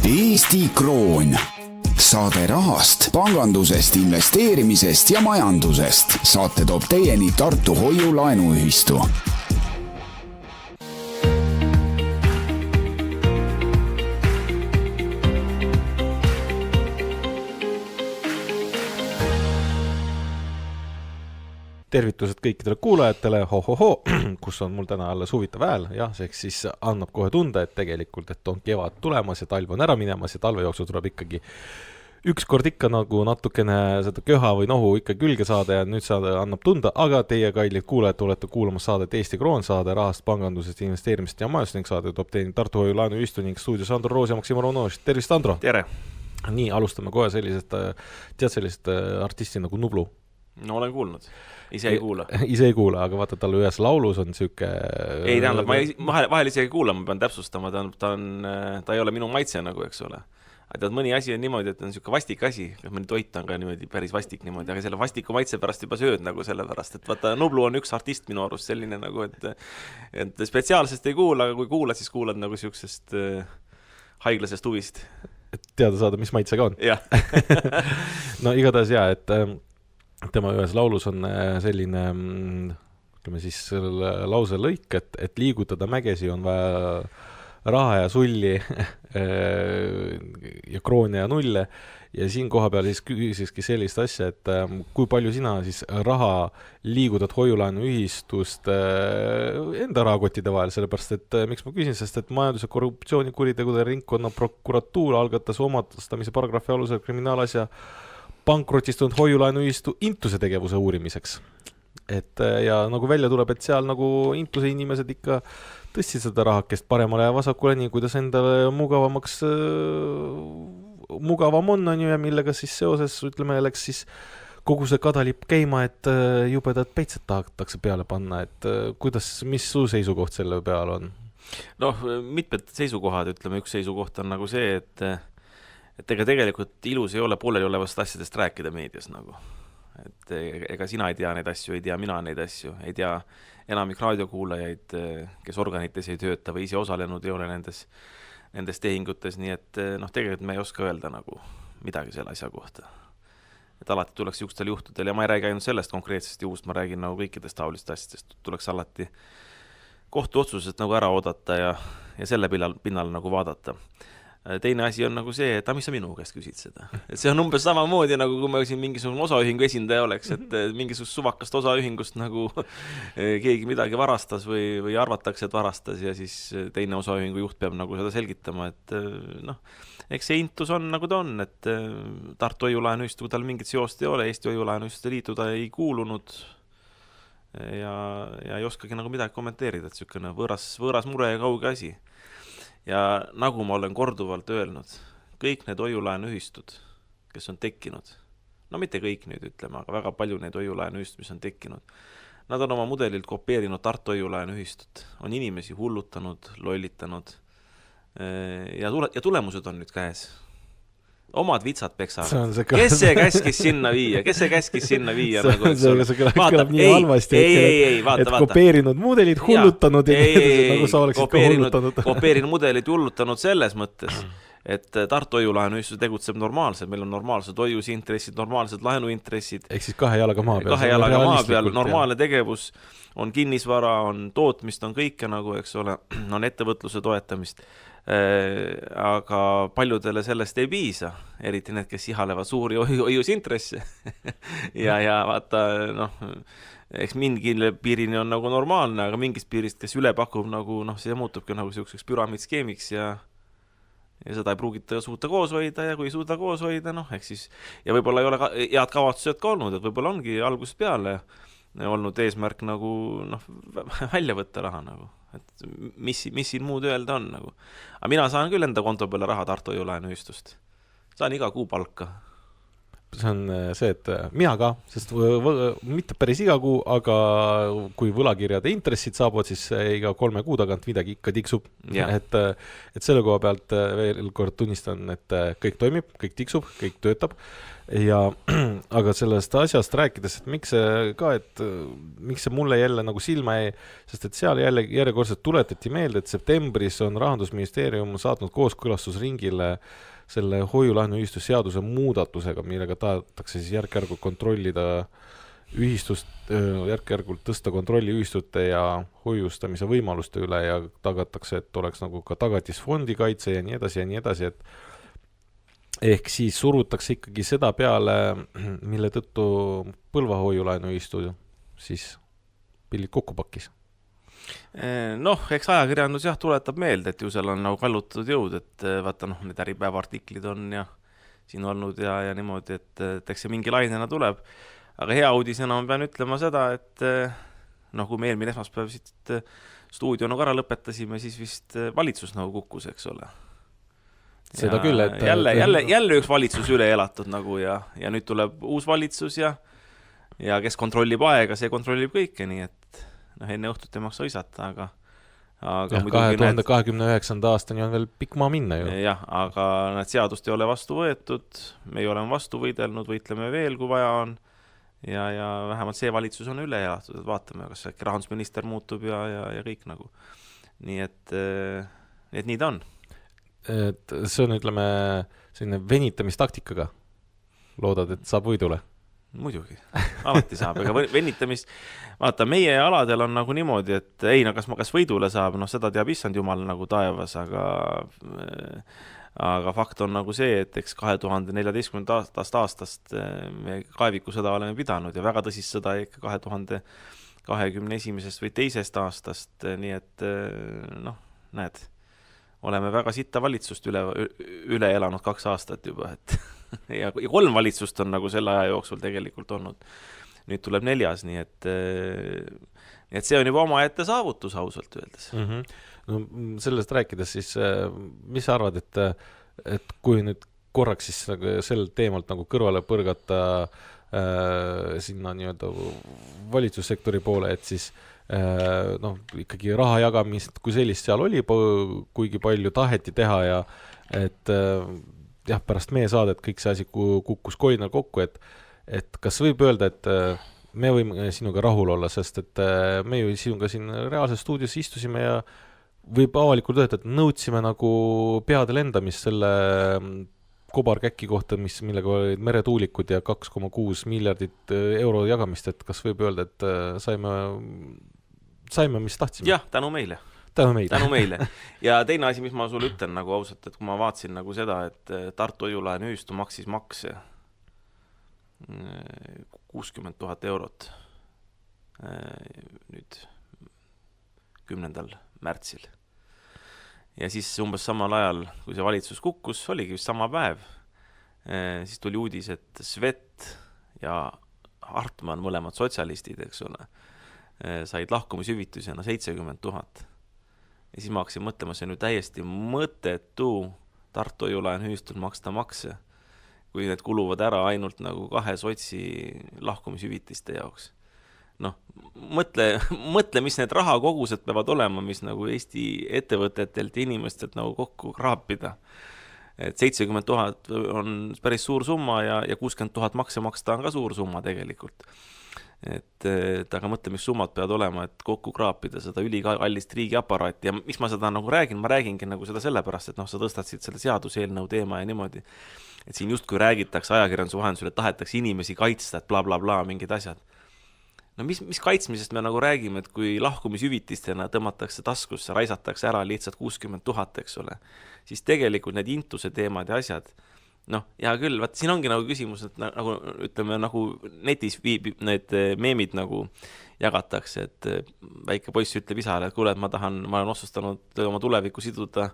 Eesti Kroon. Saade rahast, pangandusest, investeerimisest ja majandusest. Saate toob teieni Tartu Hoiu-laenuühistu. Tervitused kõikidele kuulajatele, kus on mul täna alles huvitav hääl, jah, siis annab kohe tunda, et tegelikult, et on kevad tulemas ja talv on ära minemas ja talve jooksul tuleb ikkagi ükskord ikka nagu natukene seda köha või nohu ikka külge saada ja nüüd saade annab tunda, aga teie kallid kuulajad olete kuulamas saadet Eesti Kroon, saade rahast, pangandusest, investeerimist ja majandust ning saade toob teieni Tartu Hoiu-laenuühistu ning stuudios Andro Roos ja Maksim Aronovitš. Tervist, Andro! Tere! Nii, alustame kohe sellisest artisti nagu Nublu. No olen kuulnud. Ise ei kuula. Ise ei kuula, aga vaata, tal ühes laulus on siuke... Ei tähendab, ma vahel ise ei kuula, ma pean täpsustama, ta ei ole minu maitse nagu, eks ole. Tead, mõni asi on niimoodi, et on siuke vastik asi, mõni toit on ka niimoodi päris vastik niimoodi, aga selle vastiku maitse pärast juba sööd nagu sellepärast, et vaata, Nublu on üks artist minu arust selline nagu, et spetsiaalsest ei kuula, aga kui kuulad, siis kuulad nagu siuksest haiglasest huvist. Et teada saada, mis maitsega on. Jah. No igatahes jah, et tema ühes laulus on selline, ütleme siis lause lõik, et liigutada mägesi on vaja raha ja sulli ja kroone ja nulle ja siin koha peal siis küsiski sellist asja, et kui palju sina siis raha liigutad Hoiu-laenuühistust enda rahakottide vahel, sellepärast et miks ma küsin, sest et majandus- ja korruptsioonikuritegude ringkonna prokuratuur algatas omastamise paragrahvi alusel kriminaalasja pankrotistunud Hoiu-laenuühistu intuse tegevuse uurimiseks. Ja nagu välja tuleb, et seal nagu intuse inimesed ikka tõstsid seda rahakest paremale ja vasakule, nii kuidas endale mugavam on ju, ja millega siis seoses, ütleme, läks siis kogu see kadalipp käima, et jubedad peitsed tahetakse peale panna, et mis su seisukoht selle peale on? Noh, mitmed seisukohad, ütleme, üks seisukoht on nagu see, et ega tegelikult ilus ei ole pooleli olevast asjadest rääkida meedias nagu. Et ega sina ei tea neid asju, ei tea mina neid asju, ei tea enamik raadiokuulajaid, kes organites ei tööta või ise osalenud ei ole nendes tehingutes, nii et tegelikult me ei oska öelda nagu midagi selle asja kohta. Et alati tuleks juhustel juhtudel, ja ma ei räägi ainult sellest konkreetsest juhust, ma räägin nagu kõikidest taolist asjadest, tuleks alati kohtuotsused nagu ära oodata ja selle pinnal nagu vaadata. Teine asi on nagu see, et mis sa minu käest küsid seda. Et see on umbes samamoodi, nagu kui ma siin mingisugune osaühingu esindaja oleks, et mingisugust suvakast osaühingust nagu keegi midagi varastas või arvatakse, et varastas ja siis teine osaühingu juht peab nagu seda selgitama, et eks see intus on nagu ta on, et Tartu Hoiu-laenuühistu, kui tal mingit seost ei ole, Eesti Hoiu-laenuühistu liitu ta ei kuulunud ja ei oskagi nagu midagi kommenteerida, et siukene võõras mure ja kauge asi. Ja nagu ma olen korduvalt öelnud, kõik need Hoiu-laenuühistud, kes on tekkinud, no mitte kõik nüüd ütleme, aga väga palju need Hoiu-laenuühistud, mis on tekkinud, nad on oma mudelilt kopeerinud Tartu Hoiu-laenuühistut, on inimesi hullutanud, lollitanud ja tulemused on nüüd käes. Omad vitsad peksavad. Kes see käskis sinna viia? Nagu, kõlab nii halvasti, et kopeerinud mudelid, hullutanud ja nagu sa oleksid ka hullutanud. Kopeerinud mudelid hullutanud selles mõttes, et Tartu Hoiu-laenuühistu tegutseb normaalselt, meil on normaalsed hoiusintressid, normaalsed laenuintressid. Ehk siis kahe jalaga maa peal, normaalne tegevus, on kinnisvara, on tootmist, on kõike nagu, eks ole, on ettevõtluse toetamist. Aga paljudele sellest ei piisa, eriti need, kes ihalevad suuri hoiusintresse ja vaata, eks mingile piirini on nagu normaalne, aga mingist piirist, kes üle pakub, nagu, see muutubki nagu selliseks püramiidskeemiks ja seda ei pruugita suuta koos hoida ja kui ei suuda koos hoida, eks siis, ja võib-olla ei ole head kavatsused ka olnud, et võib-olla ongi algusest peale olnud eesmärk nagu, välja võtta raha nagu, et mis siin muud öelda on nagu. Aga mina saan küll enda konto peale raha Tartu Hoiu-laenuühistust. Saan iga kuu palka. see on see, et mina ka, sest mitte päris iga kuu, aga kui võlakirjade intressid saabuvad, siis iga 3 kuu tagant midagi ikka tiksub. Et selle koha pealt veel kord tunnistan, et kõik toimib, kõik tiksub, kõik töötab. Aga sellest asjast rääkides, et miks see mulle jälle nagu silma jäi, sest et seal jälle järjekordselt tuletati meelde, et septembris on Rahandusministeerium saatnud kooskõlastusringile selle hoiulaenuühistu seaduse muudatusega, millega tahetakse siis järk-järgult kontrollida ühistust, järk-järgult tõsta kontrolli ühistute ja hoiustamise võimaluste üle ja tagatakse, et oleks nagu ka tagatisfondi kaitse ja nii edasi, et ehk siis surutakse ikkagi seda peale, mille tõttu Põlva hoiulaenuühistu siis pillid kokku pakkis. Noh, eks ajakirjandus tuletab meelde, et ju seal on nagu kallutatud jõud, et vaata need Äripäeva artiklid on ja siin olnud ja niimoodi, et eks see mingi lainena tuleb. Aga hea uudisena ma pean ütlema seda, et kui me eelmine esmaspäev siit stuudio ära lõpetasime, siis vist valitsus nagu kukkus, eks ole. Seda küll, et jälle üks valitsus üle elatud nagu ja nüüd tuleb uus valitsus ja kes kontrollib aega, see kontrollib kõike, nii et enne õhtut ei maksa õisata, aga 2029. aastani on veel pikk maa minna ju. Jah, aga need seadust ei ole vastu võetud, me ei oleme vastu võidelnud, võitleme veel, kui vaja on ja vähemalt see valitsus on üle elatud, et vaatame, kas äkki rahandusminister muutub ja kõik nagu. Nii et nii ta on. Et see on, ütleme, selline venitamistaktikaga. Loodad, et saab võidule? Muidugi, alati saab, aga venitamist, vaata, meie aladel on nagu niimoodi, et ei, kas võidule saab, seda teab issand jumal nagu taevas, aga fakt on nagu see, et eks 2014. aastast me kaevikusõda oleme pidanud ja väga tõsist sõda ikka 2021. või 2. aastast, nii et näed, oleme väga sitta valitsust üle elanud 2 aastat juba, et ja 3 valitsust on nagu selle aja jooksul tegelikult olnud. Nüüd tuleb 4, nii et see on juba omaette saavutus ausalt öeldes. No, sellest rääkides siis, mis sa arvad, et kui nüüd korraks siis sel teemalt nagu kõrvale põrgata sinna nii-öelda valitsussektori poole, et siis ikkagi raha jagamist kui sellist seal oli, kuigi palju taheti teha ja et pärast meie saadet kõik see asi kukkus koinal kokku, et kas võib öelda, et me võime sinuga rahul olla, sest et me ju sinuga siin reaalses stuudios istusime ja võib avalikult öelda, et nõudsime nagu peade lendamist selle kobarkäki kohta, millega olid meretuulikud ja 2,6 miljardit euro jagamist, et kas võib öelda, et saime, mis tahtsime? Jah, tänu meile. Ja teine asi, mis ma sulle ütlen nagu ausalt, et kui ma vaatsin nagu seda, et Tartu hoiulaenuühistu maksis makse 60 000 eurot nüüd 10. märtsil. Ja siis umbes samal ajal, kui see valitsus kukkus, oligi vist sama päev, siis tuli uudis, et Svet ja Hartmann, mõlemad sotsialistid, eks ole, said lahkumishüvitusena 70 000. Ja siis ma hakkasin mõtlema, see on ju täiesti mõttetu Tartu hoiulaenuühistul maksta makse, kui need kuluvad ära ainult nagu 2 sotsi lahkumishüvitiste jaoks. Mõtle, mis need rahakogused peavad olema, mis nagu Eesti ettevõtetelt ja inimestelt nagu kokku kraapida. Et 70 000 on päris suur summa ja 60 000 makse maksta on ka suur summa tegelikult. Aga mõtle, mis summad peavad olema, et kokku kraapida seda ülikallist riigiaparaati ja miks ma seda nagu räägin, ma räägingi nagu seda sellepärast, et sa tõstad selle seaduseelnõu teema ja niimoodi, et siin just kui räägitakse ajakirjanduse vahendusel, et tahetakse inimesi kaitsta, et bla bla bla, mingid asjad. Mis kaitsmisest me nagu räägime, et kui lahkumishüvitistena tõmmatakse taskusse, raisatakse ära lihtsalt 60 000, eks ole, siis tegelikult need intuse teemad ja asjad, hea küll, siin ongi nagu küsimus, et nagu, ütleme, nagu netis need meemid nagu jagatakse, et väike poiss ütleb isale, et kuule, et ma olen otsustanud oma tulevikku siduda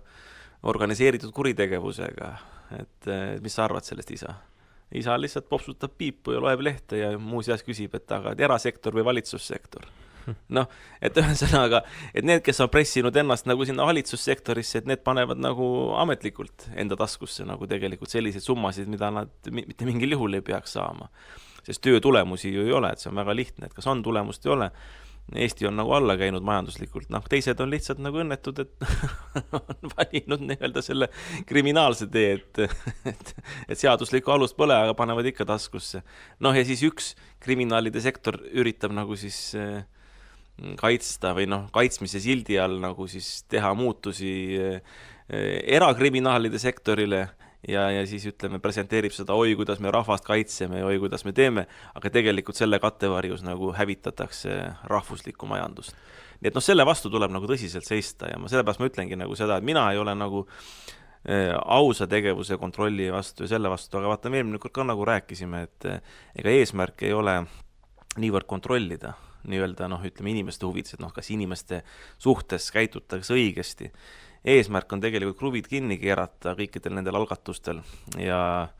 organiseeritud kuritegevusega, et mis sa arvad sellest isa? Isa lihtsalt popsutab piipu ja loeb lehte ja muus seas küsib, et aga erasektor või valitsussektor. Noh, et ühesõnaga, et need, kes on pressinud ennast nagu sinna valitsussektorisse, et need panevad nagu ametlikult enda taskusse nagu tegelikult selliseid summasid, mida nad mitte mingil juhul ei peaks saama. Sest töö tulemusi ju ei ole, et see on väga lihtne, et kas on tulemust ei ole. Eesti on nagu alla käinud majanduslikult, noh, teised on lihtsalt nagu õnnetud, et on valinud nii-öelda selle kriminaalse tee, et seaduslikku alust pole, aga panevad ikka taskusse. Noh, ja siis üks kriminaalide sektor üritab nagu siis kaitsta või noh, kaitsmise sildi all nagu siis teha muutusi erakriminaalide sektorile ja siis ütleme, presenteerib seda, oi, kuidas me rahvast kaitseme, oi, kuidas me teeme, aga tegelikult selle kattevarjus nagu hävitatakse rahvuslikku majandust. Nii et noh, selle vastu tuleb nagu tõsiselt seista ja sellepärast ma ütlengi nagu seda, et mina ei ole nagu ausa tegevuse kontrolli vastu ja selle vastu, aga vaata, me eelmine kord ka nagu rääkisime, et ega eesmärk ei ole niivõrd kontrollida, nii-öelda noh, ütleme inimeste huvides, et noh, kas inimeste suhtes käitutakse õigesti. Eesmärk on tegelikult kruvid kinni keerata kõikidel nendel algatustel ja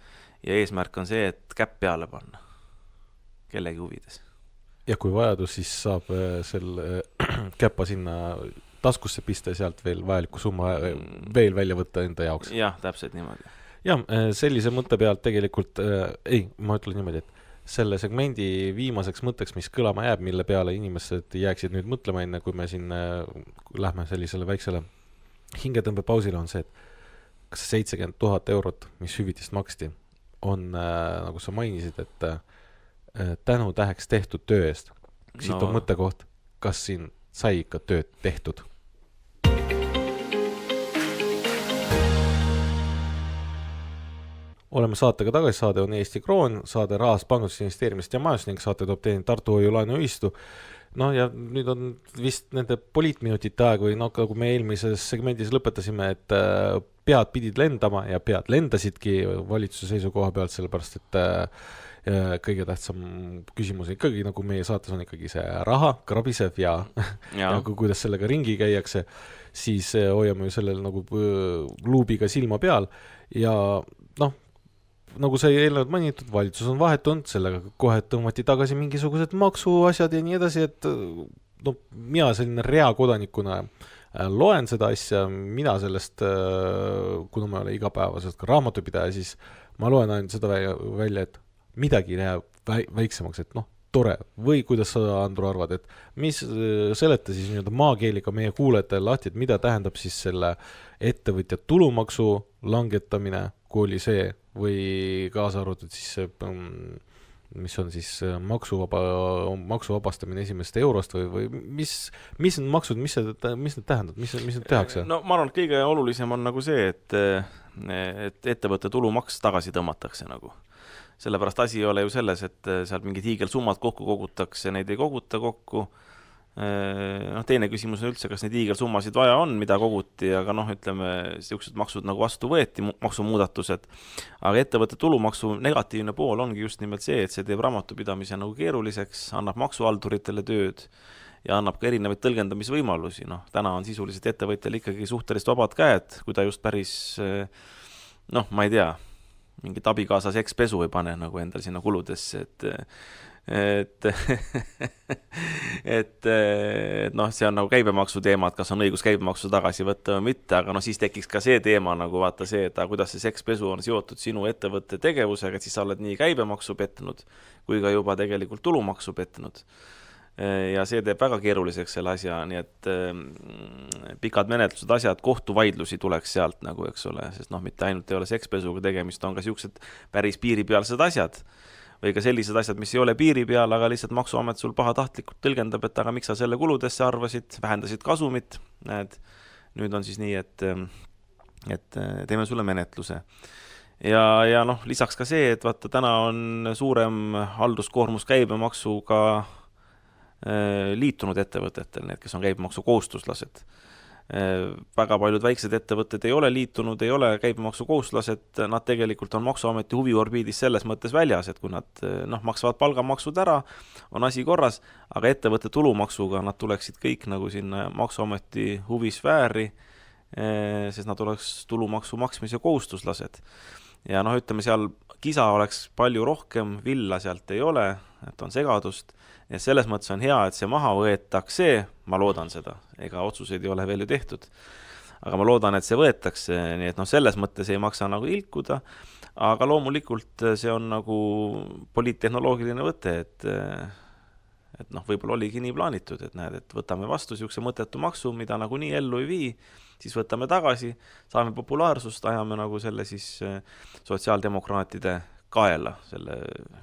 eesmärk on see, et käpp peale panna kellegi huvides. Ja kui vajadus, siis saab selle käppa sinna taskusse pista ja sealt veel vajaliku summa veel välja võtta enda jaoks. Jah, täpselt niimoodi. Ja sellise mõtte pealt tegelikult, ma ütlen niimoodi, et selle segmendi viimaseks mõtteks, mis kõlama jääb, mille peale inimesed jääksid nüüd mõtlema enne, kui me siin lähme sellisele väiksele hingetõmbepausile, on see, et kas 70 000 eurot, mis hüvitist maksti, on, nagu sa mainisid, et tänu täheks tehtud töö eest. Siit on mõttekoht, kas siin sai ikka tööd tehtud? Oleme saatega tagasi, saade on Eesti Kroon, saade rahast, pangandusinvesteerimist ja majandus ning saate toob teinud Tartu Hoiu-laenuühistu. No ja nüüd on vist nende poliitminutite aeg või noh, nagu me eelmises segmendis lõpetasime, et pead pidid lendama ja pead lendasidki valitsuse seisukoha pealt, sellepärast, et kõige tähtsam küsimus ikkagi, nagu meie saates on ikkagi see raha, krabisev ja kuidas sellega ringi käiakse, siis hoiame ju sellel nagu luubiga silma peal ja noh, nagu sai eelnevalt mainitud, valitsus on vahetunud, sellega kohe tõmmati tagasi mingisugused maksuasjad ja nii edasi, et no, mina selline reakodanikuna loen seda asja, mina sellest, kuna ma olen igapäevaselt ka raamatupidaja, siis ma loen ainult seda välja, et midagi jääb väiksemaks, et noh, tore. Või kuidas sa, Andru, arvad, et mis seleta siis nii-öelda maakeeliga meie kuulajatele lahti, et mida tähendab siis selle ettevõtja tulumaksu langetamine, kui oli see, või kaasa arvatud siis, mis on siis maksuvabastamine esimesest eurost või mis need maksud, mis need tähendab, mis need tehakse? No ma arvan, et kõige olulisem on nagu see, et ettevõtte tulumaks tagasi tõmmatakse nagu. Sellepärast asi ei ole ju selles, et sealt mingid hiigelsummad kokku kogutakse, neid ei koguta kokku. No, teine küsimus on üldse, kas neid hiigelsummasid vaja on, mida koguti, aga noh, ütleme, sellised maksud nagu vastu võeti, maksumuudatused. Aga ettevõtte tulumaksu negatiivne pool ongi just nimelt see, et see teeb raamatupidamise nagu keeruliseks, annab maksuhalduritele tööd ja annab ka erinevaid tõlgendamisvõimalusi. Noh, täna on sisuliselt ettevõtjal ikkagi suhteliselt vabad käed, kui ta just päris, noh, ma ei tea, mingit abikaasa sekspesu ei pane nagu endal sinna kuludesse, et noh, see on nagu käibemaksu teema, et kas on õigus käibemaksu tagasi võtta või mitte, aga noh, siis tekiks ka see teema nagu vaata see, et kuidas see sekspesu on seotud sinu ettevõtte tegevusega, et siis sa oled nii käibemaksu petnud kui ka juba tegelikult tulumaksu petnud. Ja see teeb väga keeruliseks selle asja, nii et pikad menetlused asjad, kohtuvaidlusi tuleks sealt nagu, eks ole, sest noh, mitte ainult ei ole sekspesuga tegemist, on ka siuksed päris piiripealsed asjad või ka sellised asjad, mis ei ole piiri peal, aga lihtsalt maksuamet sul pahatahtlikult tõlgendab, et aga miks sa selle kuludesse arvasid, vähendasid kasumit, näed, nüüd on siis nii, et teeme sulle menetluse. Ja noh, lisaks ka see, et vaata, täna on suurem halduskoormus käibemaksuga liitunud ettevõtetel, need, kes on käibemaksu kohustuslased. Väga paljud väiksed ettevõtted ei ole liitunud, ei ole käibemaksu kohustuslased, nad tegelikult on maksuameti huviorbiidis selles mõttes väljas, et kui nad maksavad palgamaksud ära, on asi korras, aga ettevõtte tulumaksuga nad tuleksid kõik nagu sinna maksuameti huvisfääri, sest nad oleks tulumaksu maksmise kohustuslased. Ja noh, ütleme, seal kisa oleks palju rohkem, villa sealt ei ole, et on segadust, ja selles mõttes on hea, et see maha võetakse, ma loodan seda, ega otsuseid ei ole veel ju tehtud, aga ma loodan, et see võetakse, nii et selles mõttes ei maksa nagu ilkuda, aga loomulikult see on nagu poliittehnoloogiline võte, et võib-olla oligi nii plaanitud, et näed, et võtame vastu niisuguse mõttetu maksu, mida nagu nii ellu ei vii, siis võtame tagasi, saame populaarsust, ajame nagu selle siis sotsiaaldemokraatide kaela,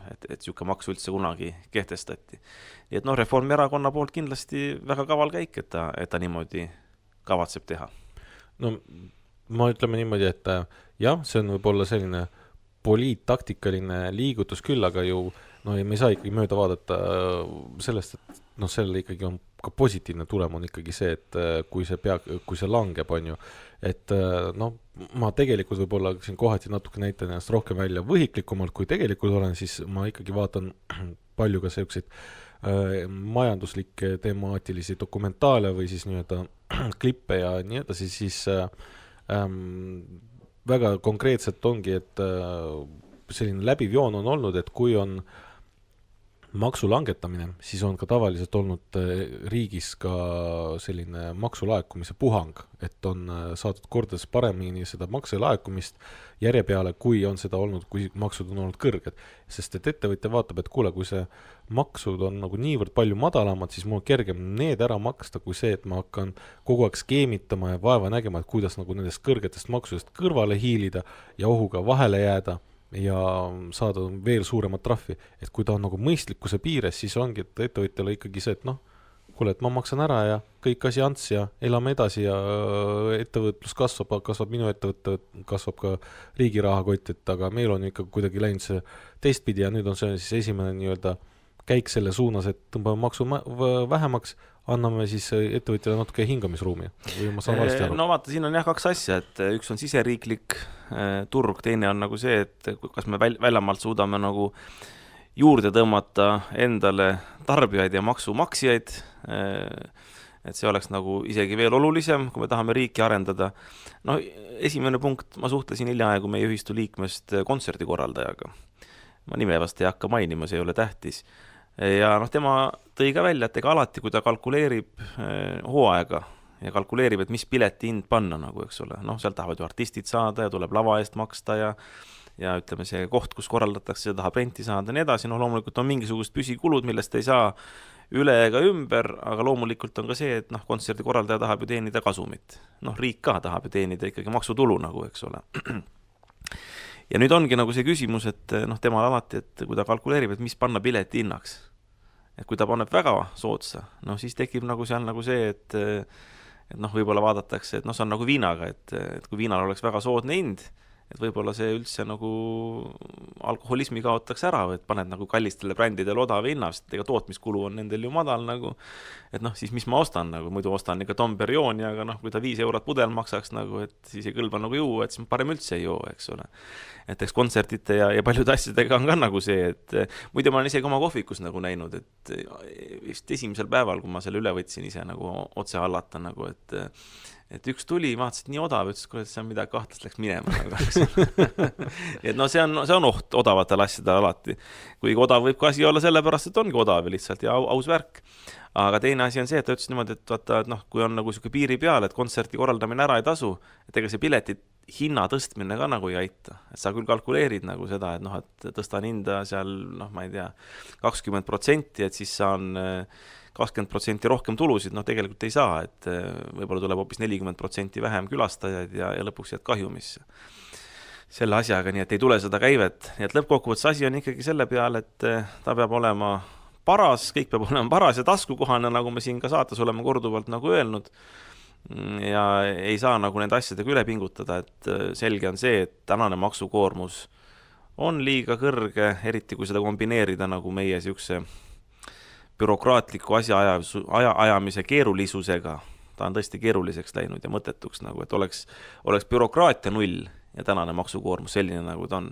et niisugune maks üldse kunagi kehtestati. Nii et Reformierakonna poolt kindlasti väga kaval käik, et ta niimoodi kavatseb teha. No ma ütleme niimoodi, et jah, see on võib-olla selline poliittaktikaline liigutus küll, aga ju me ei saa ikkagi mööda vaadata sellest, et sellel ikkagi on ka positiivne tulem on ikkagi see, et kui see langeb, on ju, et ma tegelikult võib-olla siin kohati natuke näitan ennast rohkem välja võhiklikumalt, kui tegelikult olen, siis ma ikkagi vaatan palju ka selliseid majanduslikke temaatilisi dokumentaale või siis nii-öelda klippe ja nii edasi, siis väga konkreetselt ongi, et selline läbiv joon on olnud, et kui on maksu langetamine, siis on ka tavaliselt olnud riigis ka selline maksulaekumise puhang, et on saadud kordades paremini seda makselaekumist järje peale, kui on seda olnud, kui maksud on olnud kõrged. Sest et ettevõtja vaatab, et kuule, kui see maksud on nagu niivõrd palju madalamad, siis mul on kergem need ära maksta, kui see, et ma hakkan kogu aeg skeemitama ja vaeva nägema, et kuidas nagu nendest kõrgetest maksudest kõrvale hiilida ja ohuga vahele jääda ja saada veel suuremat trahvi, et kui ta on nagu mõistlikkuse piires, siis ongi, et ettevõtjale ikkagi see, et kuule, et ma maksan ära ja kõik asi ants ja elame edasi ja ettevõtlus kasvab minu ettevõte, kasvab ka riigi rahakott, et aga meil on ikka kuidagi läinud see teistpidi ja nüüd on see siis esimene nii-öelda käik selle suunas, et tõmbame maksu vähemaks, anname siis ettevõtjale natuke hingamisruumi. Või ma saan valesti aru? No vaata, siin on jah kaks asja, et üks on siseriiklik turg, teine on nagu see, et kas me väljamaalt suudame nagu juurde tõmmata endale tarbijaid ja maksumaksjaid, et see oleks nagu isegi veel olulisem, kui me tahame riiki arendada. Esimene punkt, ma suhtlesin hiljaaegu meie ühistu liikmest kontserdikorraldajaga. Ma nime vast ei hakka mainima, see ei ole tähtis. Ja tema tõi ka välja, et ega alati, kui ta kalkuleerib hooaega ja kalkuleerib, et mis pileti hind panna, nagu, eks ole. Seal tahavad ju artistid saada ja tuleb lava eest maksta ja ütleme, see koht, kus korraldatakse, see tahab renti saada ja nii edasi. Loomulikult on mingisugust püsikulud, millest ei saa üle ega ümber, aga loomulikult on ka see, et kontserdikorraldaja tahab ju teenida kasumit. Riik ka tahab ju teenida ikkagi maksutulu, nagu, eks ole. Ja nüüd ongi nagu see küsimus, et temal alati, et kui ta kalkuleerib, et mis panna pileti hinnaks. Et kui ta paneb väga soodsa, siis tekib nagu seal nagu see, et võib-olla vaadatakse, et see on nagu viinaga, et kui viinal oleks väga soodne hind, et võib-olla see üldse nagu alkoholismi kaotaks ära, et paned nagu kallistele brändidele odava hinna, sest ega tootmiskulu on nendel ju madal nagu, et siis mis ma ostan nagu, muidu ostan ikka Dom Perignoni, aga kui ta 5 eurot pudel maksaks nagu, et siis ei kõlba nagu juua, et siis parem üldse ei joo, eks ole. Et eks kontsertide ja paljude asjadega on ka nagu see, et muidu ma olen isegi oma kohvikus nagu näinud, et vist esimesel päeval, kui ma selle üle võtsin ise nagu otse hallata nagu, et üks tuli, vaatasid nii odav, ütles, et see on midagi kahtlast, läks minema. Et see on oht odavatel asjadel alati. Kuigi odav võib ka asi olla sellepärast, et ongi odav lihtsalt ja aus värk. Aga teine asi on see, et ta ütles niimoodi, et vaata, et kui on nagu selline piiri peal, et kontserti korraldamine ära ei tasu, et ega see piletit hinna tõstmine ka nagu ei aita. Et sa küll kalkuleerid nagu seda, et tõstan hinda seal, ma ei tea, 20%, et siis saan 20% rohkem tulusid, tegelikult ei saa, et võib-olla tuleb hoopis 40% vähem külastajaid ja lõpuks jääd kahjumisse selle asjaga, nii et ei tule seda käivet. Nii et lõppkokkuvõttes asi on ikkagi selle peale, et ta peab olema paras, kõik peab olema paras ja taskukohane, nagu me siin ka saates oleme korduvalt nagu öelnud, ja ei saa nagu nende asjadega üle pingutada, et selge on see, et tänane maksukoormus on liiga kõrge, eriti kui seda kombineerida nagu meie siukse bürokraatliku asjaajamise keerulisusega. Ta on tõesti keeruliseks läinud ja mõttetuks, nagu, et oleks bürokraatia null ja tänane maksukoormus selline, nagu ta on.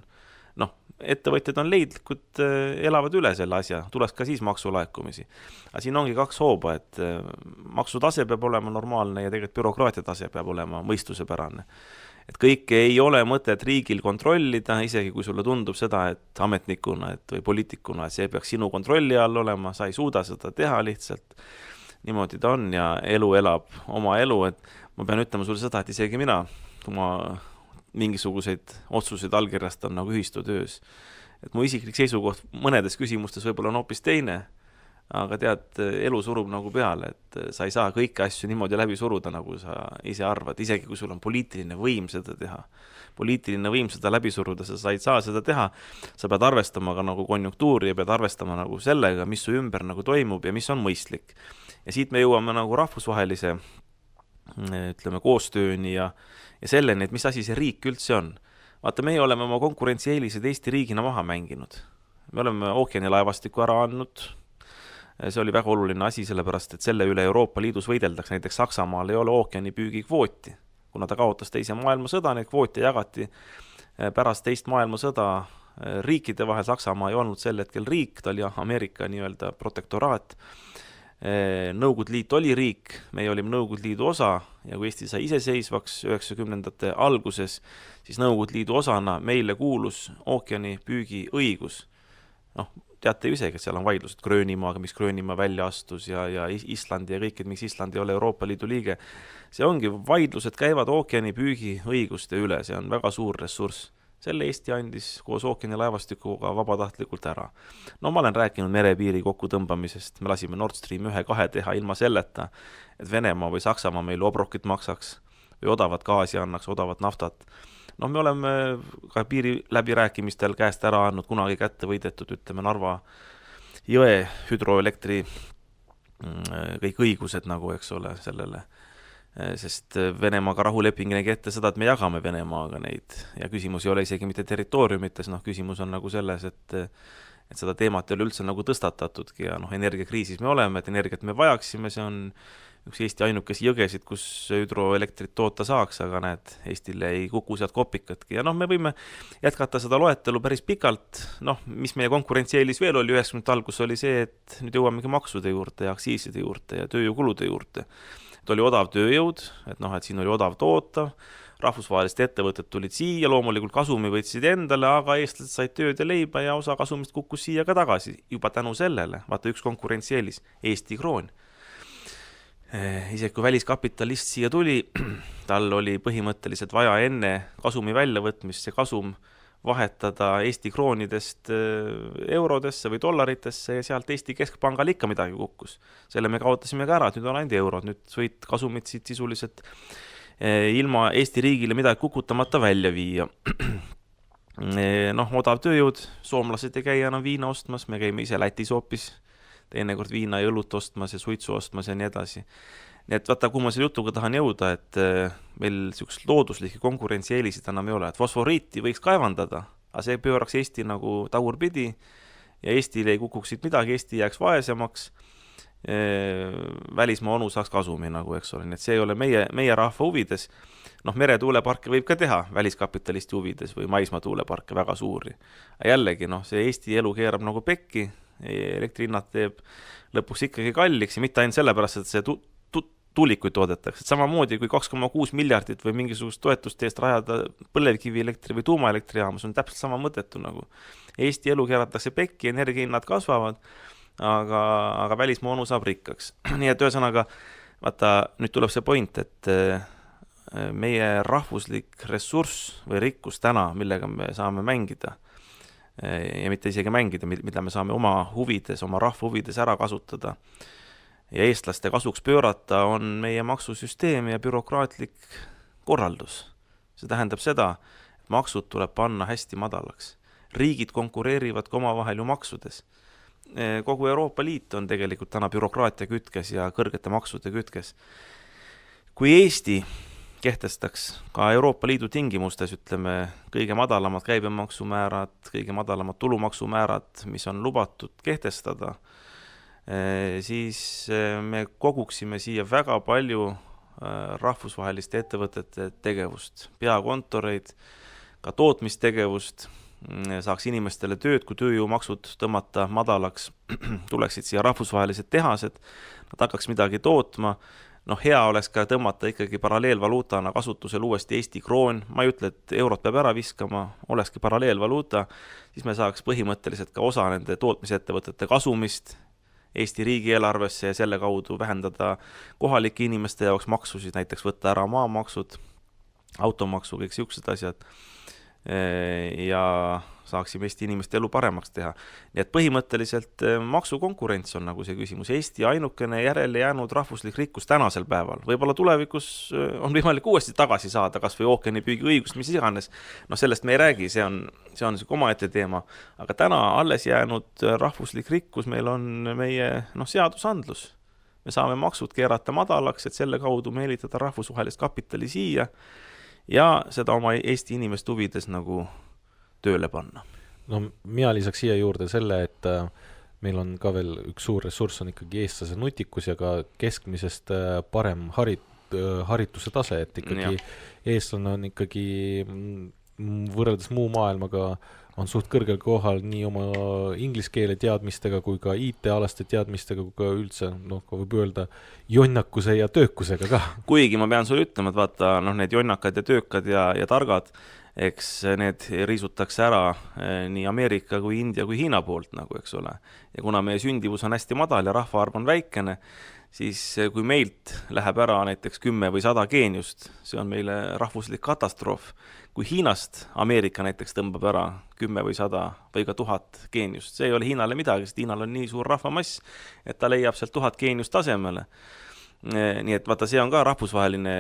Ettevõtjad on leidlikud, elavad üle selle asja, tuleks ka siis maksulaekumisi. Aga siin ongi kaks hooba, et maksutase peab olema normaalne ja tegelikult bürokraatia tase peab olema mõistusepärane. et kõike ei ole mõtet riigil kontrollida, isegi kui sulle tundub seda, et ametnikuna või poliitikuna, et see peaks sinu kontrolli all olema, sa ei suuda seda teha lihtsalt. Niimoodi ta on ja elu elab oma elu, et ma pean ütlema sulle seda, et isegi mina, kui ma mingisuguseid otsuseid allkirjastan nagu ühistutöös, et mu isiklik seisukoht mõnedes küsimustes võib-olla on hoopis teine, aga tead, elu surub nagu peale, et sa ei saa kõiki asju niimoodi läbi suruda, nagu sa ise arvad, isegi kui sul on poliitiline võim seda teha. Poliitiline võim seda läbi suruda, sa ei saa seda teha, sa pead arvestama ka nagu konjunktuuri ja pead arvestama nagu sellega, mis su ümber nagu toimub ja mis on mõistlik. Ja siit me jõuame nagu rahvusvahelise, ütleme, koostööni ja selleni, et mis asi see riik üldse on. Vaata, meie oleme oma konkurentsieelised Eesti riigina maha mänginud. Me oleme ookeanilaevastiku ära andnud. See oli väga oluline asi, sellepärast, et selle üle Euroopa Liidus võideldaks. Näiteks Saksamaal ei ole ookeanipüügi kvooti. Kuna ta kaotas teise maailmasõda, neid kvoote jagati pärast teist maailmasõda riikide vahel. Saksamaa ei olnud sel hetkel riik, ta oli Ameerika nii-öelda protektoraat. Nõukogude Liit oli riik, meie olime Nõukogude Liidu osa ja kui Eesti sai iseseisvaks 90ndate alguses, siis Nõukogude Liidu osana meile kuulus ookeanipüügi õigus. Teate ju isegi, et seal on vaidlused Gröönimaaga, miks Gröönimaa välja astus ja Islandi ja kõik, et miks Island ei ole Euroopa Liidu liige. See ongi, vaidlused käivad ookeanipüügi õiguste üle, see on väga suur ressurss. Selle Eesti andis koos ookeanilaevastikuga vabatahtlikult ära. No ma olen rääkinud merepiiri kokkutõmbamisest, me lasime Nord Stream 1-2 teha ilma selleta, et Venemaa või Saksamaa meile obrokit maksaks või odavat gaasi annaks, odavat naftat. No me oleme ka piiri läbirääkimistel käest ära andnud kunagi kätte võidetud, ütleme, Narva jõe hüdroelektri kõik õigused nagu, eks ole, sellele. Sest Venemaaga rahuleping nägi ette seda, et me jagame Venemaaga neid ja küsimus ei ole isegi mitte territooriumites, küsimus on nagu selles, et seda teemat ei ole üldse nagu tõstatatudki ja energiakriisis me oleme, et energiat me vajaksime, see on üks Eesti ainukesi jõgesid, kus hüdroelektrit toota saaks, aga näed, Eestile ei kuku sealt kopikatki. Ja me võime jätkata seda loetelu päris pikalt. Mis meie konkurentsieelis veel oli 90. algus oli see, et nüüd jõuamegi maksude juurde ja aktsiiside juurde ja tööjõukulude juurde. Et oli odav tööjõud, et siin oli odav toota, rahvusvahelised ettevõtted tulid siia, loomulikult kasumi võtsid endale, aga eestlased said tööd ja leiba ja osa kasumist kukkus siia ka tagasi. Juba tänu sellele, vaata üks konkurentsieelis, Eesti kroon. Isegi kui väliskapitalist siia tuli, tal oli põhimõtteliselt vaja enne kasumi väljavõtmist see kasum vahetada Eesti kroonidest eurodesse või dollaritesse ja sealt Eesti keskpangal ikka midagi kukkus. Selle me kaotasime ka ära, et nüüd on ainult eurod, nüüd võid kasumid siit sisuliselt ilma Eesti riigile midagi kukutamata välja viia. Odav tööjõud, soomlased ei käi enam viina ostmas, me käime ise Lätis hoopis, teinekord viina ja õlut ostmas ja suitsu ostmas ja nii edasi. Nii et vaata, kui ma selle jutuga tahan jõuda, et meil niisugust looduslikke konkurentsieelisid enam ei ole, et fosforiiti võiks kaevandada, aga see pööraks Eesti nagu tagurpidi ja Eestile ei kukuks siit midagi, Eesti jääks vaesemaks, välismaa onu saaks kasumi nagu, eks ole, nii et see ei ole meie rahva huvides. Meretuuleparke võib ka teha väliskapitalisti huvides või maismaatuuleparke väga suuri. Jällegi, see Eesti elu keerab nagu pekki, elektrihinnad teeb lõpuks ikkagi kalliks ja mitte ainult sellepärast, et see tuulikuid toodetakse. Samamoodi kui 2,6 miljardit või mingisugust toetust eest rajada põlevkivielektri või tuumaelektrijaama, see on täpselt sama mõttetu nagu. Eesti elu keeratakse pekki, energiahinnad kasvavad, aga välismaa onu saab rikkaks. Nii et ühesõnaga, vaata, nüüd tuleb see point, et meie rahvuslik ressurss või rikkus täna, millega me saame mängida, ja mitte isegi mängida, mida me saame oma huvides, oma rahva huvides ära kasutada ja eestlaste kasuks pöörata, on meie maksusüsteem ja bürokraatlik korraldus. See tähendab seda, et maksud tuleb panna hästi madalaks. Riigid konkureerivad ka omavahel ju maksudes. Kogu Euroopa Liit on tegelikult täna bürokraatia kütkes ja kõrgete maksude kütkes. Kui Eesti kehtestaks ka Euroopa Liidu tingimustes, ütleme, kõige madalamad käibemaksumäärad, kõige madalamad tulumaksumäärad, mis on lubatud kehtestada, siis me koguksime siia väga palju rahvusvaheliste ettevõtete tegevust, peakontoreid, ka tootmistegevust, saaks inimestele tööd, kui tööjõumaksud tõmmata madalaks, tuleksid siia rahvusvahelised tehased, nad hakkaks midagi tootma, hea oleks ka tõmmata ikkagi paralleelvaluutana kasutusel uuesti Eesti kroon, ma ei ütle, et eurot peab ära viskama, olekski paralleelvaluuta, siis me saaks põhimõtteliselt ka osa nende tootmisettevõtete kasumist Eesti riigieelarvesse ja selle kaudu vähendada kohalike inimeste jaoks maksusid, näiteks võtta ära maamaksud, automaksu, kõik siuksed asjad ja saaksime Eesti inimeste elu paremaks teha. Nii et põhimõtteliselt maksukonkurents on nagu see küsimus. Eesti ainukene järele jäänud rahvuslik rikkus tänasel päeval. Võib-olla tulevikus on võimalik uuesti tagasi saada, kas või ookeanipüügi õigust, mis iganes. Sellest me ei räägi, see on omaette teema. Aga täna alles jäänud rahvuslik rikkus meil on meie seadusandlus. Me saame maksud keerata madalaks, et selle kaudu meelitada rahvusvahelist kapitali siia ja seda oma Eesti inimest huvides nagu tööle panna. Mina lisaks siia juurde selle, et meil on ka veel üks suur ressurss on ikkagi eestlase nutikus ja ka keskmisest parem harituse tase, et ikkagi eestlane on ikkagi võrreldes muu maailmaga on suht kõrgel kohal nii oma inglise keele teadmistega kui ka IT-alaste teadmistega kui ka üldse, võib öelda jonnakuse ja töökusega ka. Kuigi ma pean sulle ütlema, et vaata, need jonnakad ja töökad ja targad, eks need riisutakse ära nii Ameerika kui India kui Hiina poolt, eks ole. Ja kuna meie sündivus on hästi madal ja rahvaarv on väikene, siis kui meilt läheb ära näiteks 10 või 100 geeniust, see on meile rahvuslik katastroof. Kui Hiinast Ameerika näiteks tõmbab ära 10 või 100 või ka 1000 geeniust, see ei ole Hiinale midagi, sest Hiinal on nii suur rahvamass, et ta leiab sealt 1000 geeniust tasemele. Nii et vaata, see on ka rahvusvaheline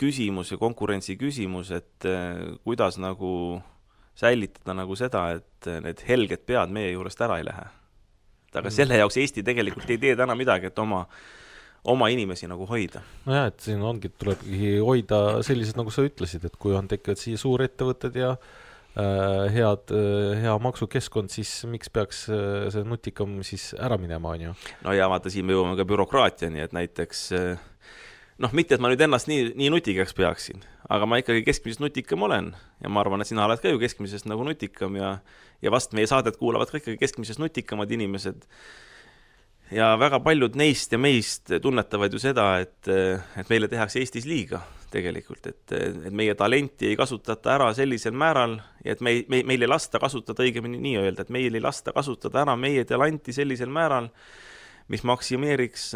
küsimus ja konkurentsi küsimus, et kuidas nagu säilitada nagu seda, et need helged pead meie juurest ära ei lähe. Aga selle jaoks Eesti tegelikult ei tee täna midagi, et oma inimesi nagu hoida. Et siin ongi, tuleb hoida sellised, nagu sa ütlesid, et kui on tekkinud siia suurettevõtted ja hea maksukeskkond, siis miks peaks see nutikam siis ära minema, on ju? Ja vaata, siin me jõuame ka bürokraatiani, et näiteks mitte, et ma nüüd ennast nii nutikaks peaksin, aga ma ikkagi keskmisest nutikam olen ja ma arvan, et sina oled ka ju keskmisest nagu nutikam ja vast meie saadet kuulavad ka ikkagi keskmisest nutikamad inimesed ja väga paljud neist ja meist tunnetavad ju seda, et meile tehakse Eestis liiga tegelikult, et meie talenti ei kasutata ära sellisel määral ja et meil ei lasta kasutada õigemini nii öelda, et meil ei lasta kasutada ära meie talenti sellisel määral, mis maksimeeriks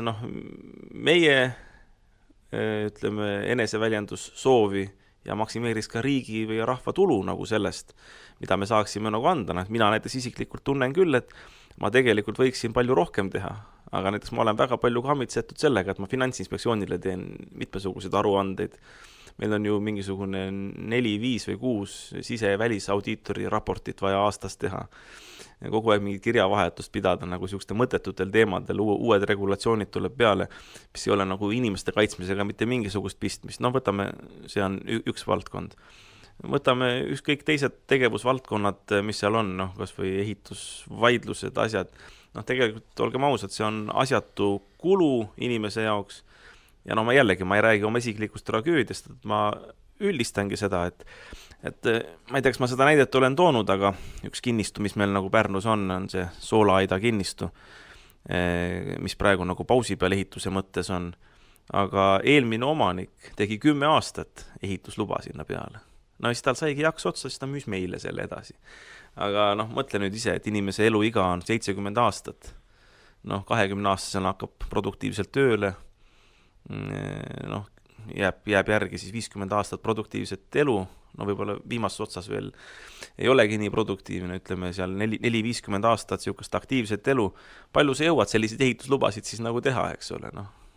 meie eneseväljendus soovi ja maksimeeriks ka riigi või rahva tulu nagu sellest, mida me saaksime nagu anda. Mina näiteks isiklikult tunnen küll, et ma tegelikult võiksin palju rohkem teha, aga näiteks ma olen väga palju kammitsetud sellega, et ma Finantsinspektsioonile teen mitmesuguseid aruandeid. Meil on ju mingisugune 4, 5 või 6 sise- ja välisaudiitori raportit vaja aastas teha. Ja kogu aeg mingit kirjavahetust pidada nagu siukeste mõttetutel teemadel, uued regulatsioonid tuleb peale, mis ei ole nagu inimeste kaitsmisega mitte mingisugust pistmist. Võtame, see on üks valdkond. Võtame ükskõik teised tegevusvaldkonnad, mis seal on, kas või ehitusvaidlused, asjad. Tegelikult olgem ausad, see on asjatu kulu inimese jaoks. Ja ma jällegi, ma ei räägi oma isiklikust tragöödiast, et ma üldistangi seda, et ma ei tea, kas ma seda näidet olen toonud, aga üks kinnistu, mis meil nagu Pärnus on see Soolaaida kinnistu, mis praegu nagu pausi peal ehituse mõttes on. Aga eelmine omanik tegi 10 aastat ehitusluba sinna peale. Siis tal saigi jaks otsa, siis ta müüs meile selle edasi. Aga mõtle nüüd ise, et inimese eluiga on 70 aastat. 20-aastasena hakkab produktiivselt tööle, jääb järgi siis 50 aastat produktiivset elu, võib-olla viimases otsas veel ei olegi nii produktiivne, ütleme seal 4-50 aastat siukest aktiivset elu. Palju sa jõuad selliseid ehituslubasid siis nagu teha, eks ole,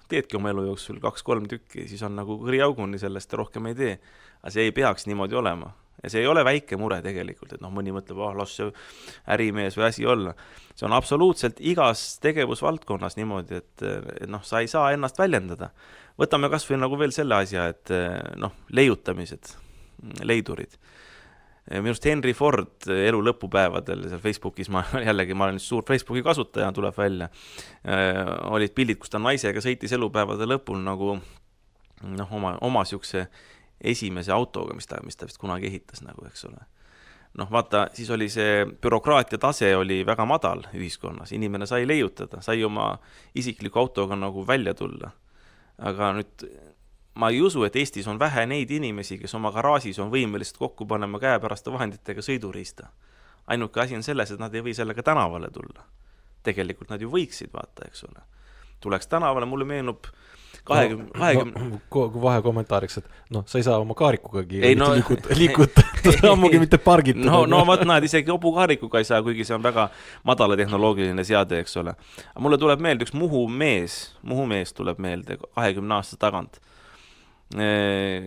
teedki oma elu jooksul 2-3 tükki, siis on nagu kõriauguni sellest ja rohkem ei tee. Aga see ei peaks niimoodi olema. Ja see ei ole väike mure tegelikult, et mõni mõtleb, las see ärimees või asi olla. See on absoluutselt igas tegevusvaldkonnas niimoodi, et sa ei saa ennast väljendada. Võtame kas või nagu veel selle asja, et leiutamised, leidurid. Minust Henry Ford elu lõpupäevadel seal Facebookis, ma olen suur Facebooki kasutaja, tuleb välja. Olid pildid, kus ta naisega sõitis elupäevade lõpul nagu oma siukse esimese autoga, mis ta vist kunagi ehitas, eks ole. Vaata, siis oli see bürokraatia tase oli väga madal ühiskonnas. Inimene sai leiutada, sai oma isikliku autoga nagu välja tulla. aga nüüd ma ei usu, et Eestis on vähe neid inimesi, kes oma garaažis on võimelised kokku panema käepäraste vahenditega sõiduriista. Ainuke asi on selles, et nad ei või sellega tänavale tulla. Tegelikult nad ju võiksid, vaata, eks ole. Tuleks tänavale, mulle meenub 20... vahe kommentaariks, et sa ei saa oma kaarikugagi liikuda, ammugi mitte pargitada. No vaat näed, isegi obukaarikuga ei saa, kuigi see on väga madala tehnoloogiline seade, eks ole. Aga mulle tuleb meelde üks Muhu mees tuleb meelde 20 aasta tagant,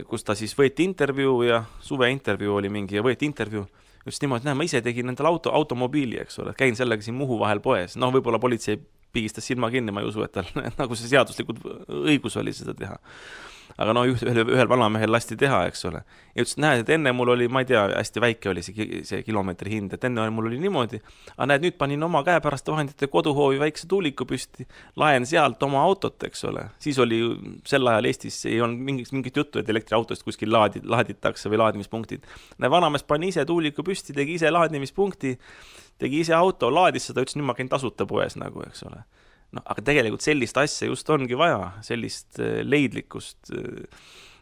kus ta siis võeti intervjuu ja suveintervjuu oli mingi ja võeti intervjuu. Just niimoodi, ma ise tegin endale automobiili, eks ole, käin sellega siin Muhu vahel poes. Võib-olla politsei pigistas silma kinni, ma ei usu, et tal nagu see seaduslikud õigus oli seda teha. Aga ühel vanamehel lasti teha, eks ole. Ja ütles, näed, et enne mul oli, ma ei tea, hästi väike oli see kilomeetri hind, et enne mul oli niimoodi, aga näed, nüüd panin oma käepäraste vahendite koduhoovi väikse tuuliku püsti, laen sealt oma autot, eks ole. Siis oli sel ajal Eestis ei olnud mingit juttu, et elektriautost kuskil laaditakse või laadimispunktid. Näed, vanamees pani ise tuuliku püsti, tegi ise laadimispunkti, tegi ise auto, laadis seda, ütles, nüüd ma käin tasuta poes nagu, eks ole. Aga tegelikult sellist asja just ongi vaja, sellist leidlikkust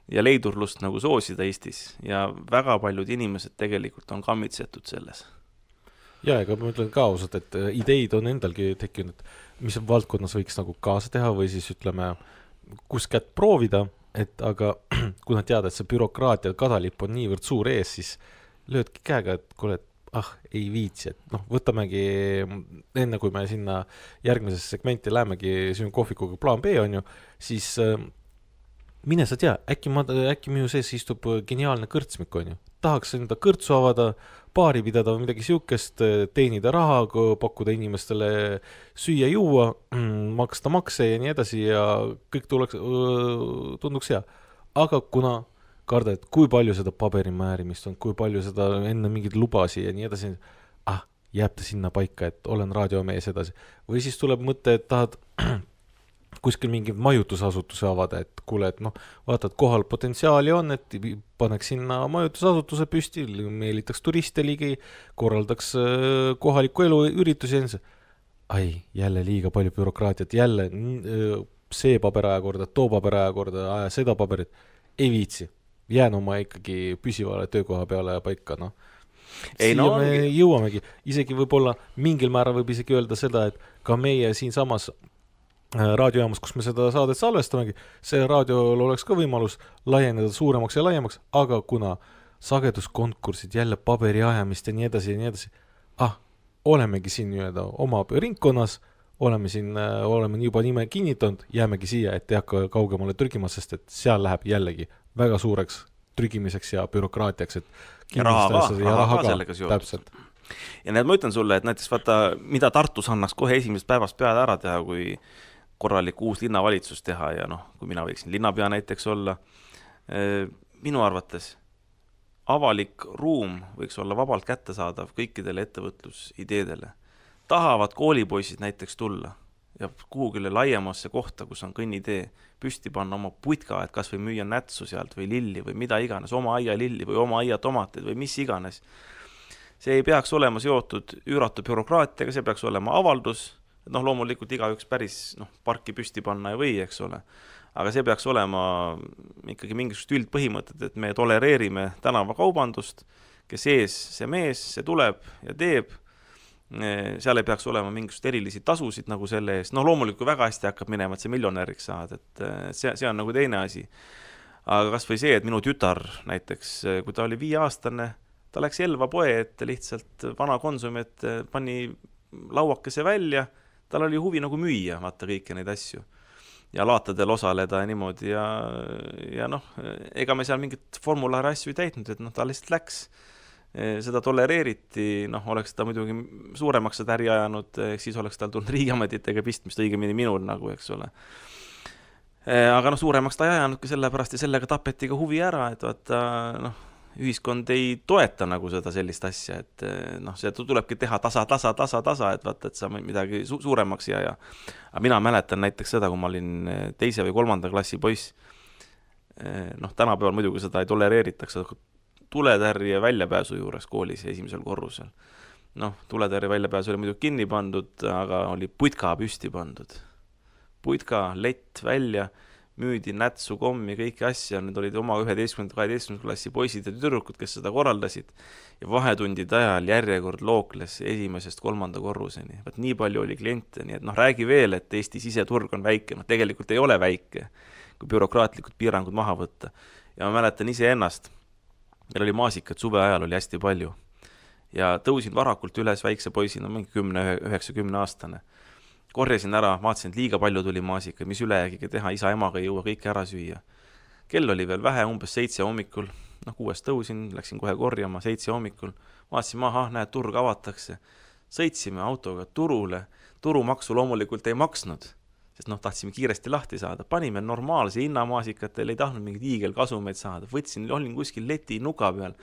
ja leidurlust nagu soosida Eestis ja väga paljud inimesed tegelikult on kammitsetud selles. Ja, ega ma ütlen ka ausalt, et ideid on endalgi tekkinud, mis valdkonnas võiks nagu kaasa teha või siis ütleme, kus kätt proovida, aga kui nad teada, et see bürokraatia kadalipp on niivõrd suur ees, siis löödki käega, et kuule, ei viitsi, et võtamegi enne, kui me sinna järgmises segmenti lähemegi sinu kohvikuga plaan B on ju, siis mine sa tea, äkki minu sees istub geniaalne kõrtsmik on ju. Tahaks enda kõrtsu avada, baari pidada või midagi siukest, teenida raha, pakkuda inimestele süüa juua, maksta makse ja nii edasi ja kõik tunduks hea. Aga kuna karda, et kui palju seda paberimäärimist on, kui palju seda enne mingid lubasi ja nii edasi, jääb ta sinna paika, et olen raadiomees edasi. Või siis tuleb mõte, et tahad kuskil mingi majutusasutuse avada, et kuule, et vaatad, kohal potentsiaali on, et paneks sinna majutusasutuse püsti, meelitaks turiste ligi, korraldaks kohaliku elu üritusi. Jälle liiga palju bürokraatiat, jälle see paberaja korda, too paberaja korda, seda paberit, ei viitsi. Jään oma ikkagi püsivale töökoha peale paika, me jõuamegi, isegi võib-olla mingil määral võib isegi öelda seda, et ka meie siinsamas raadiojaamas, kus me seda saadet salvestamegi, see raadiol oleks ka võimalus laieneda suuremaks ja laiemaks, aga kuna sageduskonkursid, jälle paberi ajamist ja nii edasi, olemegi siin oma ringkonnas, oleme juba nime kinnitanud, jäämegi siia, et ei hakka kaugemale trügima, sest et seal läheb jällegi väga suureks trügimiseks ja bürokraatiaks, et ja raha ka sellega täpselt. Ja need ma ütlen sulle, et näiteks vaata, mida Tartus annaks kohe esimesest päevast peale ära teha, kui korralik uus linnavalitsus teha ja kui mina võiksin linnapea näiteks olla, minu arvates avalik ruum võiks olla vabalt kättesaadav kõikidele ettevõtlusideedele. Tahavad koolipoisid näiteks tulla ja kuhugile laiemasse kohta, kus on kõnnitee, püsti panna oma putka, et kas või müüa nätsu sealt või lilli või mida iganes, oma aia lilli või oma aia tomateid või mis iganes. See ei peaks olema seotud üüratu bürokraatiaga, see peaks olema avaldus, et loomulikult igaüks päris parki püsti panna ei või, eks ole. Aga see peaks olema ikkagi mingisugust üldpõhimõtted, et me tolereerime tänavakaubandust, kes ees see mees, see tuleb ja teeb, seal ei peaks olema mingisugust erilisi tasusid nagu selle eest. Loomulikult väga hästi hakkab minema, et see miljonäriks saad, et see on nagu teine asi. Aga kas või see, et minu tütar näiteks, kui ta oli 5-aastane, ta läks Elva poe ette lihtsalt vana Konsumi, et pani lauakese välja, tal oli huvi nagu müüa, vaata kõiki neid asju. Ja laatadel osaleda ja niimoodi ja ega me seal mingit formulaari asju ei täitnud, et ta lihtsalt läks. Seda tolereeriti, oleks ta muidugi suuremaks seda äri ajanud, siis oleks tal tulnud riigiametitega pistmist õigemini minul nagu, eks ole. Aga suuremaks ta ei ajanudki sellepärast ja sellega tapeti ka huvi ära, et vaata, ühiskond ei toeta nagu seda sellist asja, et see tulebki teha tasa, et vaata, et sa midagi suuremaks ja. Aga mina mäletan näiteks seda, kui ma olin 2. või 3. klassi poiss, tänapäeval muidugi seda ei tolereeritakse, tuletärje väljapääsu juures koolis esimesel korrusel. Tuletärje väljapääsu oli muidugi kinni pandud, aga oli putka püsti pandud. Putka, lett välja, müüdi nätsu, kommi, kõiki asja, need olid oma 11-12 klassi poisid ja tüdrukud, kes seda korraldasid ja vahetundide ajal järjekord lookles 1.–3. korruseni. Vaat nii palju oli kliente, nii et räägi veel, et Eesti siseturg on väike, tegelikult ei ole väike, kui bürokraatlikud piirangud maha võtta. Ja ma mäletan ise ennast, meil oli maasikad suve ajal oli hästi palju ja tõusin varakult üles väikse poisina, mingi 10-9-10 aastane. Korjasin ära, vaatasin, et liiga palju tuli maasikaid, mis ülejäägiga teha, isa emaga ei jõua kõike ära süüa. Kell oli veel vähe, umbes 7 hommikul, 6 tõusin, läksin kohe korjama, 7 hommikul, vaatasin maha, näed, turg avatakse. Sõitsime autoga turule, turumaksu loomulikult ei maksnud, sest tahtsime kiiresti lahti saada. Panime normaalse hinnamaasikatele, ei tahtnud mingid hiigelkasumeid saada. Võtsin, olin kuskil leti nuka peal,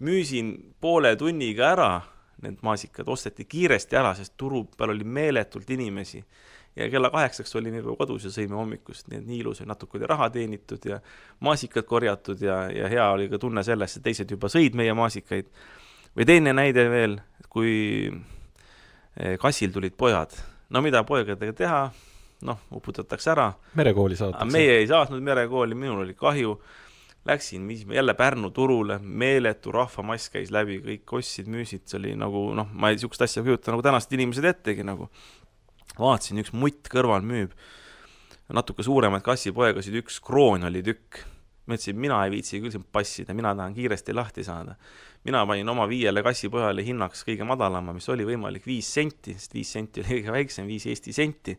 müüsin poole tunniga ära, need maasikad osteti kiiresti ära, sest turu peal oli meeletult inimesi ja kella 8 olime juba kodus ja sõime hommikust, nii et nii ilus, natuke oli raha teenitud ja maasikad korjatud ja hea oli ka tunne sellest, et teised juba sõid meie maasikaid. Või teine näide veel, kui kassil tulid pojad. Mida poegadega teha? Uputatakse ära. Merekooli saadtakse. Meie ei saatnud merekooli, minul oli kahju. Läksin jälle Pärnu turule, meeletu rahvamass käis läbi, kõik ostsid, müüsid, see oli ma ei sihukest asja kujuta, tänased inimesed ettegi Vaatasin, üks mutt kõrval müüb, natuke suuremaid kassipoegasid, 1 kroon oli tükk. Ma ütlesin, mina ei viitsi küll siin passida, mina tahan kiiresti lahti saada. Mina panin oma 5 kassipojale hinnaks kõige madalama, mis oli võimalik 5 senti, sest 5 senti oli kõige väiksem, 5 Eesti senti.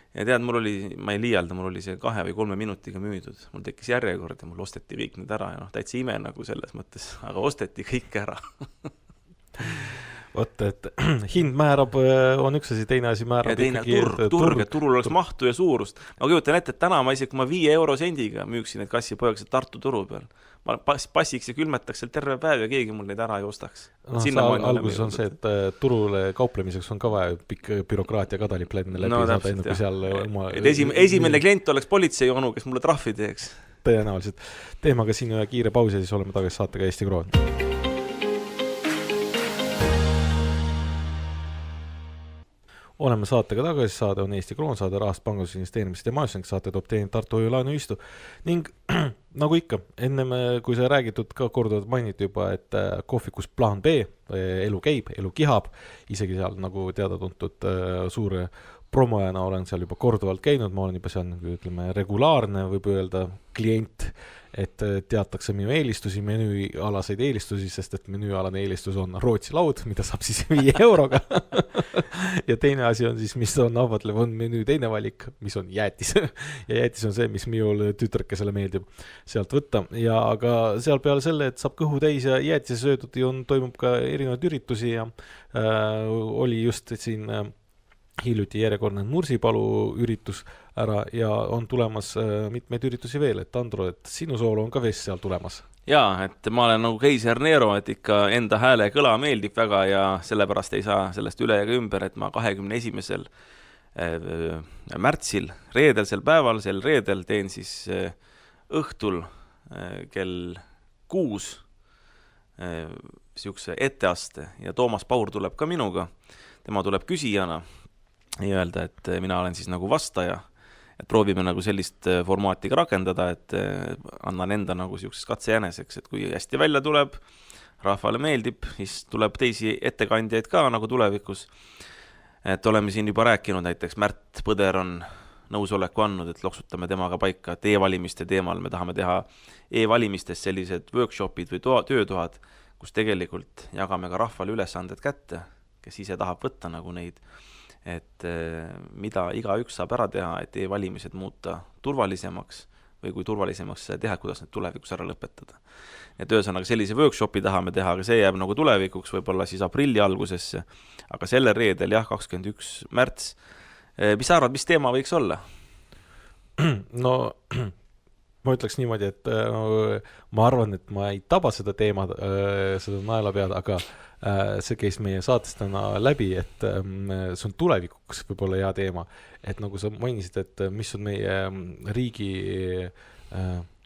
Ja tead, mul oli, ma ei liialda, mul oli see 2 või 3 minutiga müüdud. Mul tekkis järjekord ja mul osteti kõik need ära ja täitsa ime selles mõttes, aga osteti kõik ära. Vot, et hind määrab, on üks asi, teine asi määrab ja teine turg, et turul oleks mahtu ja suurust. Ma kujutan ette, et täna ma isegi, kui ma 5 euro sendiga müüksin need kassipoegsed Tartu turu peal, ma passiks ja külmetaks seal terve päev ja keegi mul neid ära ei ostaks. Algus on see, et turule kauplemiseks on ka vaja pikk bürokraatia kadalip läbi saada, enne kui seal oma... Esimene klient oleks politseionu, kes mulle trahvi teeks. Tõenäoliselt. Teeme aga siin ühe kiire pausi ja siis oleme tagasi saatega Eesti Kroon. Oleme saatega tagasi, saade on Eesti Kroon, saade rahast pangandusinvesteerimisest ja maasing, saate toob teenib Tartu Hoiu-laenuühistu ning nagu ikka, ennem kui see räägitud ka korduvalt mainiti juba, et kohvikus plaan B, elu käib, elu kihab, isegi seal nagu teada-tuntud suure promojana olen seal juba korduvalt käinud, ma olen juba seal ütleme regulaarne, võib öelda klient, et teatakse minu eelistusi, menüüalaseid eelistusi, sest et menüüalane eelistus on Rootsi laud, mida saab siis 5 euroga. Ja teine asi on siis, mis on avadlev, on menüü teine valik, mis on jäätis. Ja jäätis on see, mis minul tütrekesele meeldib sealt võtta. Ja aga seal peale selle, et saab kõhu täis ja jäätise söödud, toimub ka erinevaid üritusi ja oli just siin hiljuti järjekordne Nursipalu üritus ära ja on tulemas mitmeid üritusi veel, et Andro, et sinu soolo on ka vist seal tulemas. Jaa, et ma olen nagu Keiser Nero, et ikka enda hääle kõla meeldib väga ja sellepärast ei saa sellest üle ega ümber, et ma 21. märtsil, reedelsel päeval, sel reedel teen siis õhtul kell 6 sihukese etteaste ja Toomas Paur tuleb ka minuga, tema tuleb küsijana ja öelda, et mina olen siis nagu vastaja, et proovime nagu sellist formaati ka rakendada, et annan enda nagu sihukeseks katsejäneseks, et kui hästi välja tuleb, rahvale meeldib, siis tuleb teisi ettekandjaid ka nagu tulevikus. Et oleme siin juba rääkinud, näiteks Märt Põder on nõusoleku andnud, et loksutame temaga paika, et e-valimiste teemal me tahame teha e-valimistest sellised workshopid või töötoad, kus tegelikult jagame ka rahvale ülesanded kätte, kes ise tahab võtta nagu neid, et mida igaüks saab ära teha, et e-valimised muuta turvalisemaks või kui turvalisemaks teha, kuidas need tulevikus ära lõpetada. Et ühesõnaga sellise workshopi tahame teha, aga see jääb nagu tulevikuks, võib-olla siis aprilli algusesse, aga selle reedel, jah, 21. märts. Mis sa arvad, mis teema võiks olla? No, ma ütleks niimoodi, et ma arvan, et ma ei taba seda teema, seda naela pead, aga see käis meie saatest täna läbi, et see on tulevikuks võib-olla hea teema, et nagu sa mainisid, et mis on meie riigi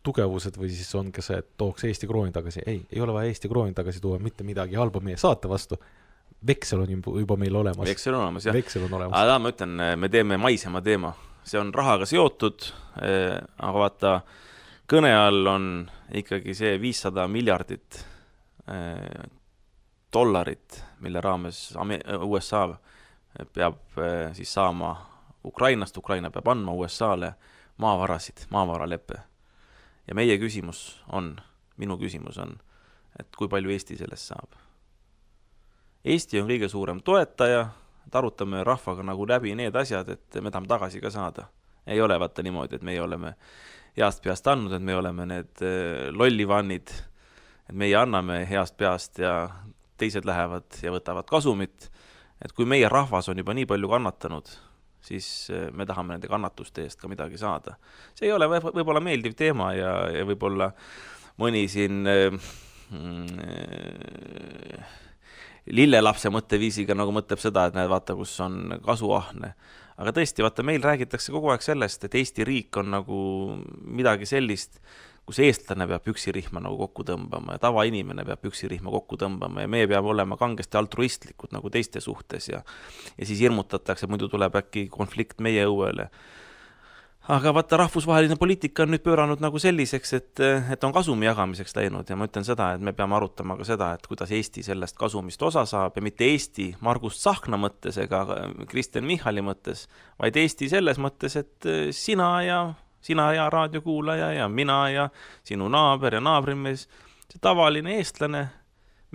tugevused või siis on ka see, et tooks Eesti krooni tagasi. Ei ole vaja Eesti krooni tagasi tuua, mitte midagi halba meie saate vastu. Veksel on juba meil olemas. Veksel on olemas, jah. Veksel on olemas. Aga ma ütlen, me teeme maisema teema. see on rahaga seotud, aga vaata, kõne all on ikkagi see 500 miljardit dollarit, mille raames USA peab siis saama Ukrainast, Ukraina peab andma USA-le maavarasid, maavaraleppe. Ja meie küsimus on, minu küsimus on, et kui palju Eesti sellest saab. Eesti on kõige suurem toetaja, et arutame rahvaga nagu läbi need asjad, et me tahame tagasi ka saada. Ei ole vaata niimoodi, et meie oleme heast peast andnud, et me oleme need lollivannid, et meie anname heast peast ja teised lähevad ja võtavad kasumit. Et kui meie rahvas on juba nii palju kannatanud, siis me tahame nende kannatuste eest ka midagi saada. See ei ole võib-olla meeldiv teema ja võib-olla mõni siin lillelapse mõtteviisiga nagu mõtleb seda, et näed, vaata, kus on kasuahne. Aga tõesti, vaata, meil räägitakse kogu aeg sellest, et Eesti riik on nagu midagi sellist, kus eestlane peab püksirihma nagu kokku tõmbama ja tavainimene peab püksirihma kokku tõmbama ja meie peab olema kangesti altruistlikud nagu teiste suhtes ja siis hirmutatakse, muidu tuleb äkki konflikt meie õuele. Aga vaata, rahvusvaheline poliitika on nüüd pööranud nagu selliseks, et on kasumi jagamiseks läinud ja ma ütlen seda, et me peame arutama ka seda, et kuidas Eesti sellest kasumist osa saab ja mitte Eesti Margus Tsahkna mõttes ega Kristen Michali mõttes, vaid Eesti selles mõttes, et sina ja raadiokuulaja ja mina ja sinu naaber ja naabrimees, see tavaline eestlane,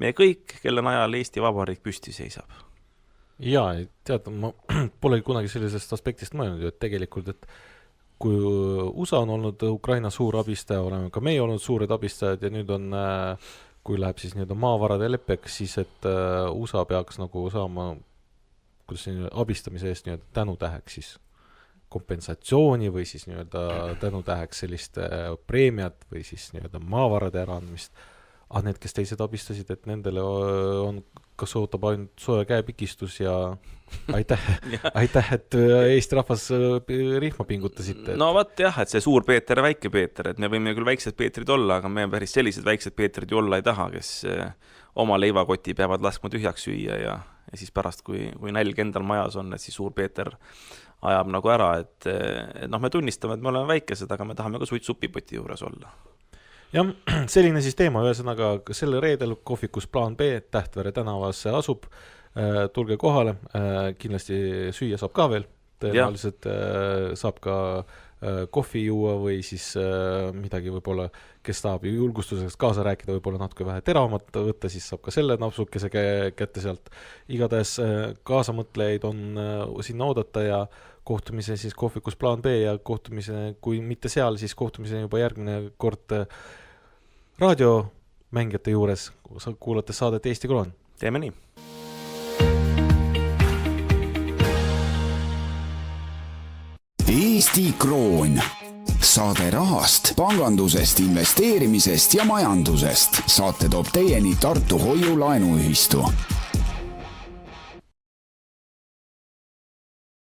me kõik, kelle najal Eesti Vabariik püsti seisab. Jaa, tead, ma polegi kunagi sellisest aspektist mõelnud ju, et tegelikult, et kui USA on olnud Ukraina suur abistaja, oleme ka meie olnud suured abistajad ja nüüd on, kui läheb siis nii-öelda maavarade leppeks, siis et USA peaks nagu saama abistamise eest nii-öelda tänutäheks siis kompensatsiooni või siis nii-öelda tänutäheks sellist preemiat või siis nii-öelda maavarade äraandmist. Aga need, kes teised abistasid, et nendele on, kas ootab ainult soe käepikistus ja aitäh, et Eesti rahvas rihma pingutasite. No vaat jah, et see suur Peeter ja väike Peeter, et me võime küll väiksed Peetrid olla, aga me päris sellised väiksed Peetrid ju olla ei taha, kes oma leivakoti peavad laskma tühjaks süüa ja siis pärast, kui nälg endal majas on, et siis suur Peeter ajab nagu ära, et me tunnistame, et me oleme väikesed, aga me tahame ka supipoti juures olla. Ja selline siis teema, ühesõnaga selle reedel kohvikus Plaan B Tähtvere tänavas asub, tulge kohale, kindlasti süüa saab ka veel, tõenäoliselt saab ka kohvi juua või siis midagi võib-olla, kes tahab julgustuseks kaasa rääkida, võib-olla natuke vähe teravamat võtta, siis saab ka selle napsukese kätte sealt. Igatahes kaasamõtlejaid on sinna oodata ja kohtumise siis kohvikus Plaan B ja kohtumise, kui mitte seal, siis kohtumise juba järgmine kord raadiomängijate juures, kuulates saadet Eesti Kroon. Teeme nii. Eesti Kroon. Saade rahast, pangandusest, investeerimisest ja majandusest. Saate toob teieni Tartu Hoiu-laenuühistu.